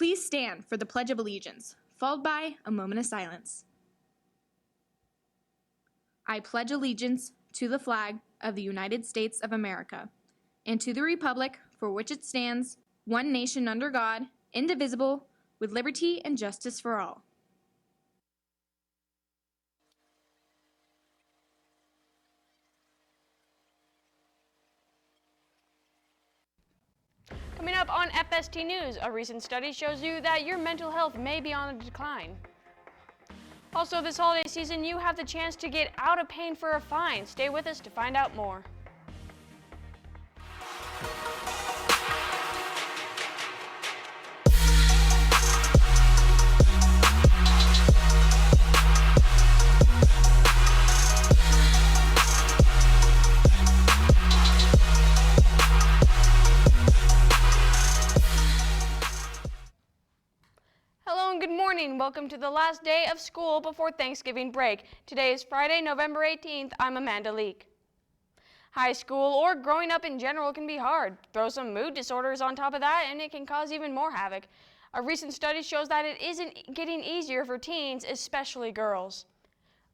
Please stand for the Pledge of Allegiance, followed by a moment of silence. I pledge allegiance to the flag of the United States of America and to the republic for which it stands, one nation under God, indivisible, with liberty and justice for all. Coming up on FST News, a recent study shows you that your mental health may be on a decline. Also, this holiday season, you have the chance to get out of paying for a fine. Stay with us to find out more. Welcome to the last day of school before Thanksgiving break. Today is Friday, November 18th. I'm Amanda Leek. High school or growing up in general can be hard. Throw some mood disorders on top of that and it can cause even more havoc. A recent study shows that it isn't getting easier for teens, especially girls.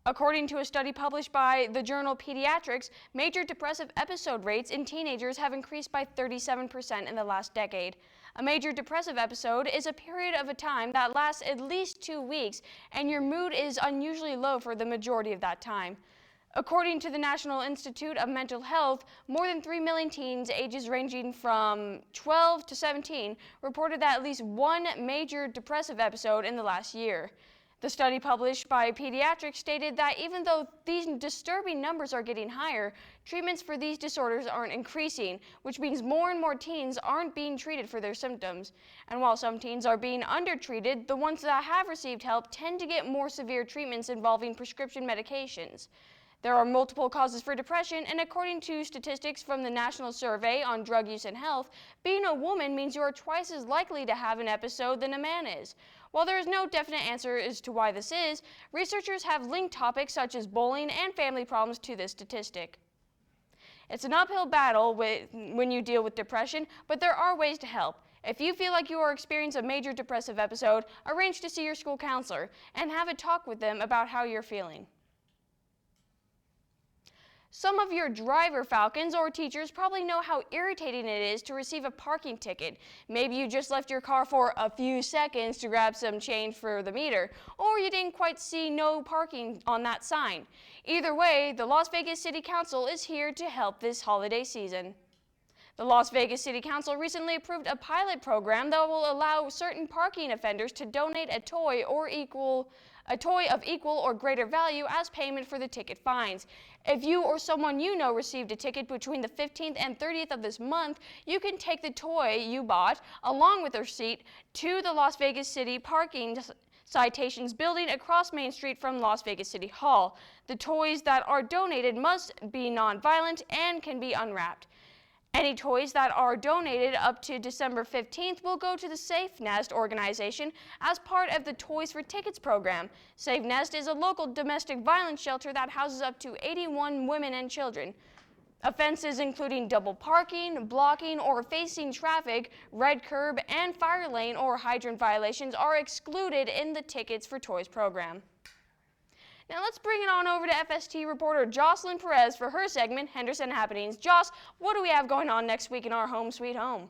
According to a study published by the journal Pediatrics, major depressive episode rates in teenagers have increased by 37% in the last decade. A major depressive episode is a period of a time that lasts at least 2 weeks, and your mood is unusually low for the majority of that time. According to the National Institute of Mental Health, more than 3 million teens ages ranging from 12 to 17 reported that at least one major depressive episode in the last year. The study published by Pediatrics stated that even though these disturbing numbers are getting higher, treatments for these disorders aren't increasing, which means more and more teens aren't being treated for their symptoms. And while some teens are being undertreated, the ones that have received help tend to get more severe treatments involving prescription medications. There are multiple causes for depression, and according to statistics from the National Survey on Drug Use and Health, being a woman means you are twice as likely to have an episode than a man is. While there is no definite answer as to why this is, researchers have linked topics such as bullying and family problems to this statistic. It's an uphill battle when you deal with depression, but there are ways to help. If you feel like you are experiencing a major depressive episode, arrange to see your school counselor and have a talk with them about how you're feeling. Some of your driver falcons or teachers probably know how irritating it is to receive a parking ticket. Maybe you just left your car for a few seconds to grab some change for the meter, or you didn't quite see no parking on that sign. Either way, the Las Vegas City Council is here to help this holiday season. The Las Vegas City Council recently approved a pilot program that will allow certain parking offenders to donate a toy of equal or greater value as payment for the ticket fines. If you or someone you know received a ticket between the 15th and 30th of this month, you can take the toy you bought along with the receipt to the Las Vegas City Parking Citations building across Main Street from Las Vegas City Hall. The toys that are donated must be non-violent and can be unwrapped. Any toys that are donated up to December 15th will go to the Safe Nest organization as part of the Toys for Tickets program. Safe Nest is a local domestic violence shelter that houses up to 81 women and children. Offenses including double parking, blocking or facing traffic, red curb, and fire lane or hydrant violations are excluded in the Tickets for Toys program. Now let's bring it on over to FST reporter Jocelyn Perez for her segment, Henderson Happenings. Joss, what do we have going on next week in our home sweet home?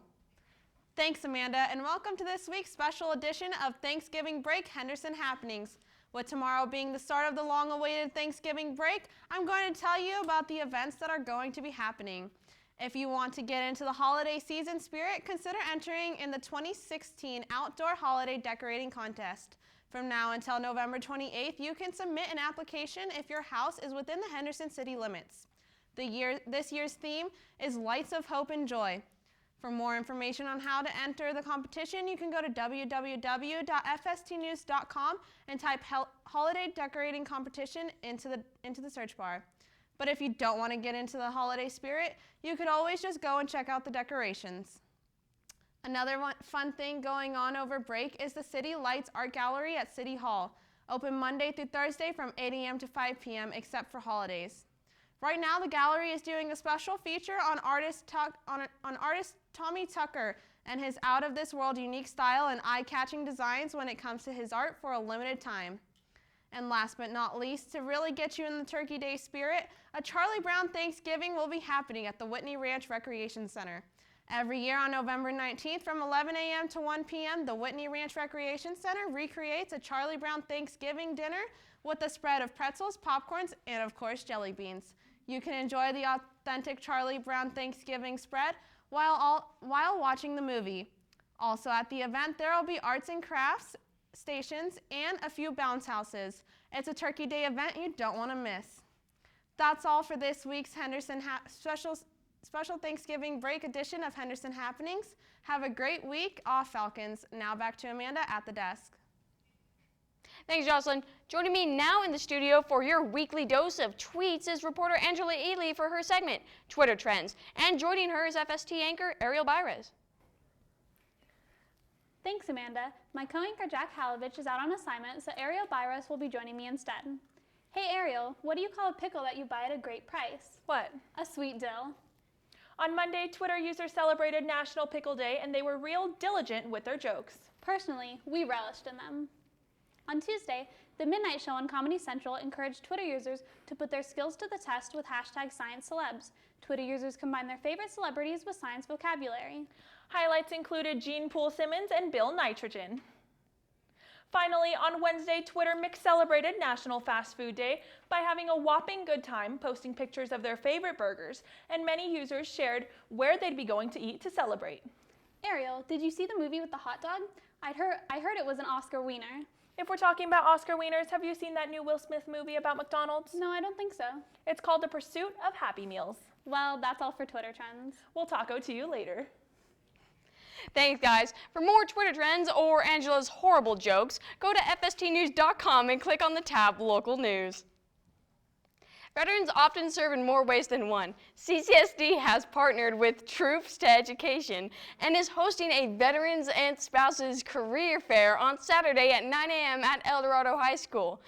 Thanks, Amanda, and welcome to this week's special edition of Thanksgiving Break Henderson Happenings. With tomorrow being the start of the long-awaited Thanksgiving break, I'm going to tell you about the events that are going to be happening. If you want to get into the holiday season spirit, consider entering in the 2016 Outdoor Holiday Decorating Contest. From now until November 28th, you can submit an application if your house is within the Henderson city limits. This year's theme is Lights of Hope and Joy. For more information on how to enter the competition, you can go to www.fstnews.com and type Holiday Decorating Competition into the search bar. But if you don't want to get into the holiday spirit, you could always just go and check out the decorations. Another fun thing going on over break is the City Lights Art Gallery at City Hall, open Monday through Thursday from 8 a.m. to 5 p.m. except for holidays. Right now, the gallery is doing a special feature on artist Tommy Tucker and his out-of-this-world unique style and eye-catching designs when it comes to his art for a limited time. And last but not least, to really get you in the Turkey Day spirit, a Charlie Brown Thanksgiving will be happening at the Whitney Ranch Recreation Center. Every year on November 19th from 11 a.m. to 1 p.m., the Whitney Ranch Recreation Center recreates a Charlie Brown Thanksgiving dinner with a spread of pretzels, popcorns, and of course jelly beans. You can enjoy the authentic Charlie Brown Thanksgiving spread while watching the movie. Also at the event, there will be arts and crafts stations and a few bounce houses. It's a Turkey Day event you don't want to miss. That's all for this week's special Thanksgiving break edition of Henderson Happenings. Have a great week off, Falcons. Now back to Amanda at the desk. Thanks, Jocelyn. Joining me now in the studio for your weekly dose of tweets is reporter Angela Ely for her segment, Twitter Trends. And joining her is FST anchor Ariel Byres. Thanks, Amanda. My co-anchor Jack Halovich is out on assignment, so Ariel Byres will be joining me instead. Hey Ariel, what do you call a pickle that you buy at a great price? What? A sweet dill. On Monday, Twitter users celebrated National Pickle Day, and they were real diligent with their jokes. Personally, we relished in them. On Tuesday, the Midnight Show on Comedy Central encouraged Twitter users to put their skills to the test with #ScienceCelebs. Twitter users combined their favorite celebrities with science vocabulary. Highlights included Gene Poole Simmons and Bill Nitrogen. Finally, on Wednesday, Twitter celebrated National Fast Food Day by having a whopping good time posting pictures of their favorite burgers, and many users shared where they'd be going to eat to celebrate. Ariel, did you see the movie with the hot dog? I heard it was an Oscar wiener. If we're talking about Oscar wieners, have you seen that new Will Smith movie about McDonald's? No, I don't think so. It's called The Pursuit of Happy Meals. Well, that's all for Twitter Trends. We'll taco to you later. Thanks, guys. For more Twitter Trends or Angela's horrible jokes, go to fstnews.com and click on the tab Local News. Veterans often serve in more ways than one. CCSD has partnered with Troops to Education and is hosting a Veterans and Spouses Career Fair on Saturday at 9 a.m. at El Dorado High School.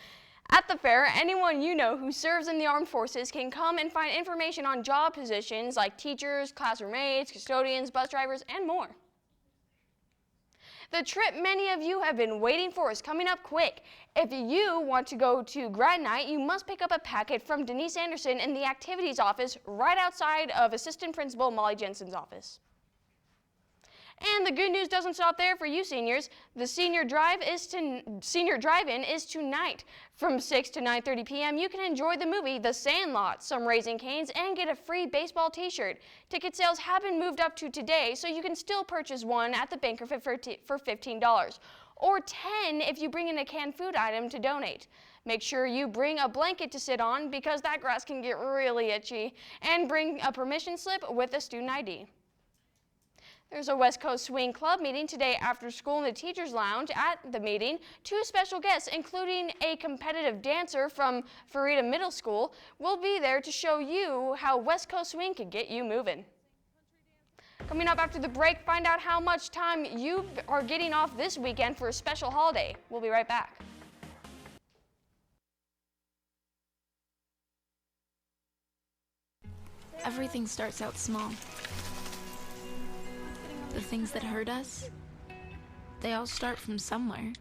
At the fair, anyone you know who serves in the armed forces can come and find information on job positions like teachers, classroom aides, custodians, bus drivers, and more. The trip many of you have been waiting for is coming up quick. If you want to go to grad night, you must pick up a packet from Denise Anderson in the activities office right outside of Assistant Principal Molly Jensen's office. And the good news doesn't stop there for you seniors. The senior drive-in is tonight. From 6 to 9:30 p.m., you can enjoy the movie The Sandlot, some Raising Cane's, and get a free baseball t-shirt. Ticket sales have been moved up to today, so you can still purchase one at the Bankerfit for $15, or $10 if you bring in a canned food item to donate. Make sure you bring a blanket to sit on because that grass can get really itchy, and bring a permission slip with a student ID. There's a West Coast Swing Club meeting today after school in the Teachers Lounge. At the meeting, 2 special guests, including a competitive dancer from Farida Middle School, will be there to show you how West Coast Swing can get you moving. Coming up after the break, find out how much time you are getting off this weekend for a special holiday. We'll be right back. Everything starts out small. The things that hurt us, they all start from somewhere.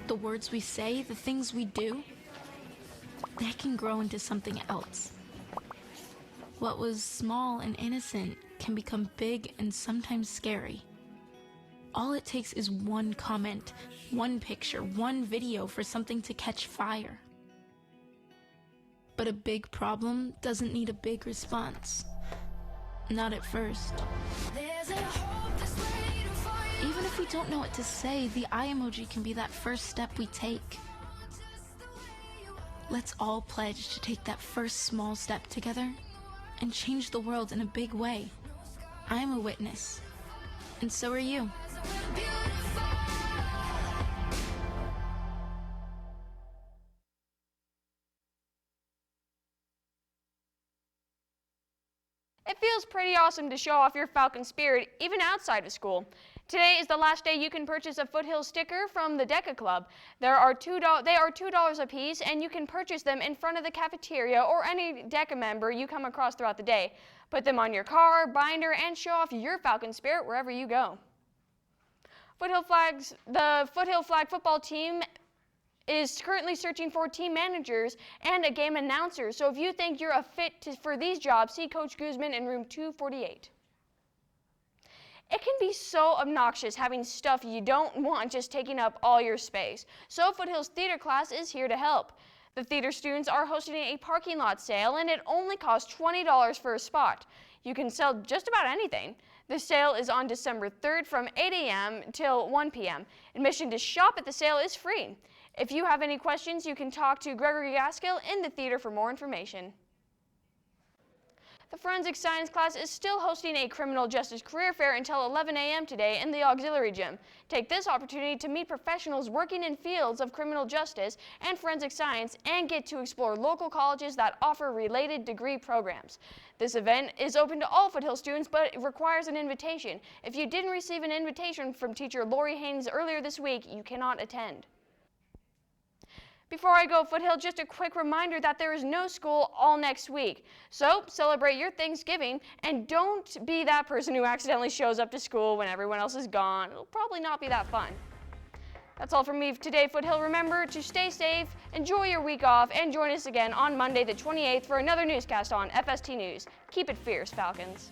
The words we say, the things we do, they can grow into something else. What was small and innocent can become big and sometimes scary. All it takes is one comment, one picture, one video for something to catch fire. But a big problem doesn't need a big response. Not at first. Even if we don't know what to say, the eye emoji can be that first step we take. Let's all pledge to take that first small step together and change the world in a big way. I'm a witness, and so are you. It feels pretty awesome to show off your Falcon spirit even outside of school. Today is the last day you can purchase a Foothill sticker from the DECA Club. They are $2 a piece, and you can purchase them in front of the cafeteria or any DECA member you come across throughout the day. Put them on your car, binder, and show off your Falcon spirit wherever you go. The Foothill Flag football team is currently searching for team managers and a game announcer, so if you think you're a fit for these jobs, see Coach Guzman in room 248. It can be so obnoxious having stuff you don't want just taking up all your space. So Foothill's theater class is here to help. The theater students are hosting a parking lot sale, and it only costs $20 for a spot. You can sell just about anything. The sale is on December 3rd from 8 a.m. till 1 p.m. Admission to shop at the sale is free. If you have any questions, you can talk to Gregory Gaskill in the theater for more information. The Forensic Science class is still hosting a criminal justice career fair until 11 a.m. today in the auxiliary gym. Take this opportunity to meet professionals working in fields of criminal justice and forensic science and get to explore local colleges that offer related degree programs. This event is open to all Foothill students, but it requires an invitation. If you didn't receive an invitation from teacher Lori Haynes earlier this week, you cannot attend. Before I go, Foothill, just a quick reminder that there is no school all next week. So celebrate your Thanksgiving and don't be that person who accidentally shows up to school when everyone else is gone. It'll probably not be that fun. That's all from me today, Foothill. Remember to stay safe, enjoy your week off, and join us again on Monday the 28th for another newscast on FST News. Keep it fierce, Falcons.